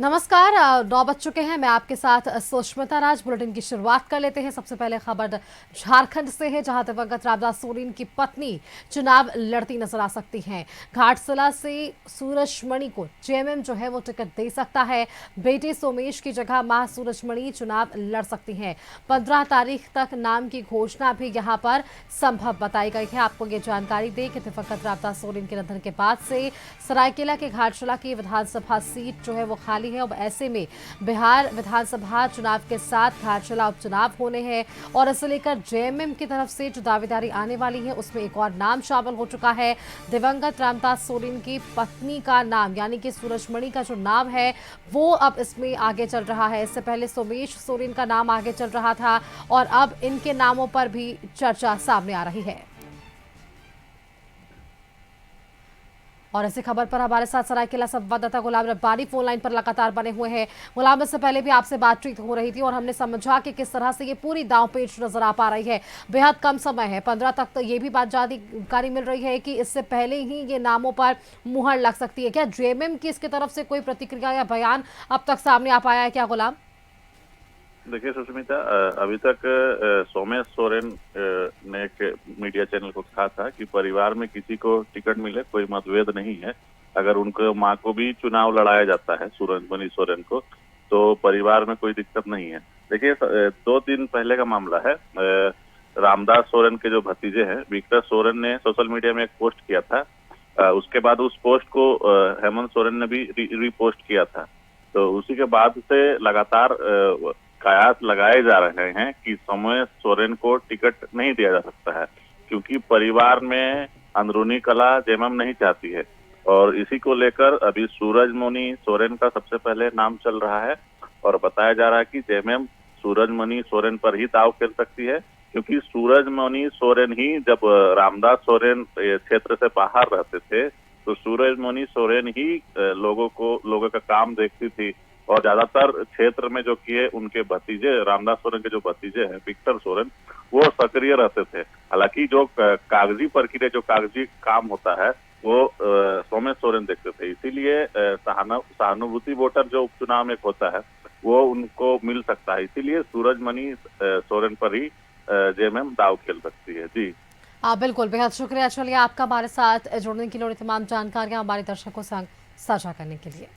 नमस्कार। 9 बज चुके हैं। मैं आपके साथ सुष्मिता राज। बुलेटिन की शुरुआत कर लेते हैं। सबसे पहले खबर झारखंड से है, जहां दिवंगत रामदास सोरेन की पत्नी चुनाव लड़ती नजर आ सकती हैं। घाटशिला से सूरजमणि को जेएमएम जो है वो टिकट दे सकता है। बेटे सोमेश की जगह मां सूरजमणि चुनाव लड़ सकती हैं। 15 तारीख तक नाम की घोषणा भी यहां पर संभव बताई गई है। आपको ये जानकारी दे कि दिवंगत रामदास सोरेन के निधन के बाद से सरायकेला के घाटशिला की विधानसभा सीट जो है वो खाली है। अब ऐसे में बिहार विधानसभा चुनाव के साथ घाटशिला उपचुनाव होने हैं और इसे लेकर जेएमएम की तरफ से जो दावेदारी आने वाली है उसमें एक और नाम शामिल हो चुका है। दिवंगत रामदास सोरेन की पत्नी का नाम यानी कि सूरजमणि का जो नाम है वो अब इसमें आगे चल रहा है। इससे पहले सोमेश सोरेन का नाम आगे चल रहा था और अब इनके नामों पर भी चर्चा सामने आ रही है। और इसी खबर पर हमारे साथ सरायकेला संवाददाता गुलाम रब्बानी फोन लाइन पर लगातार बने हुए हैं। गुलाम, इससे पहले भी आपसे बातचीत हो रही थी और हमने समझा कि किस तरह से ये पूरी दांवपेच नजर आ पा रही है। बेहद कम समय है, 15 तक तो ये भी बात जानकारी मिल रही है कि इससे पहले ही ये नामों पर मुहर लग सकती है। क्या जेएमएम की इसकी तरफ से कोई प्रतिक्रिया या बयान अब तक सामने आ पाया है क्या गुलाम? देखिए सुष्मिता, अभी तक सोमेश सोरेन ने एक मीडिया चैनल को कहा था कि परिवार में किसी को टिकट मिले कोई मतभेद नहीं है। अगर उनको मां को भी चुनाव लड़ाया जाता है, सूरजमणि सोरेन को, तो परिवार में कोई दिक्कत नहीं है। देखिए 2 दिन पहले का मामला है। रामदास सोरेन के जो भतीजे हैं विक्टर सोरेन ने सोशल मीडिया में एक पोस्ट किया था। उसके बाद उस पोस्ट को हेमंत सोरेन ने भी रीपोस्ट किया था। तो उसी के बाद से लगातार कयास लगाए जा रहे हैं कि सोमेश सोरेन को टिकट नहीं दिया जा सकता है, क्योंकि परिवार में अंदरूनी कलह जेएमएम नहीं चाहती है। और इसी को लेकर अभी सूरजमणि सोरेन का सबसे पहले नाम चल रहा है और बताया जा रहा है कि जेएमएम सूरजमणि सोरेन पर ही दांव खेल सकती है, क्योंकि सूरजमणि सोरेन ही जब रामदास सोरेन क्षेत्र से बाहर रहते थे तो सूरजमणि सोरेन ही लोगों का काम देखती थी। और ज्यादातर क्षेत्र में जो किए उनके भतीजे, रामदास सोरेन के जो भतीजे हैं विक्टर सोरेन, वो सक्रिय रहते थे। हालांकि जो कागजी प्रक्रिया, जो कागजी काम होता है वो सोमेश सोरेन देखते थे। इसीलिए सहानुभूति वोटर जो उपचुनाव में होता है वो उनको मिल सकता है। इसीलिए सूरजमणि सोरेन पर ही जेएमएम दाव खेल सकती है। जी बिल्कुल, बेहद शुक्रिया। चलिए, आपका हमारे साथ जुड़ने के लिए और तमाम जानकारियां हमारे दर्शकों संग साझा करने के लिए।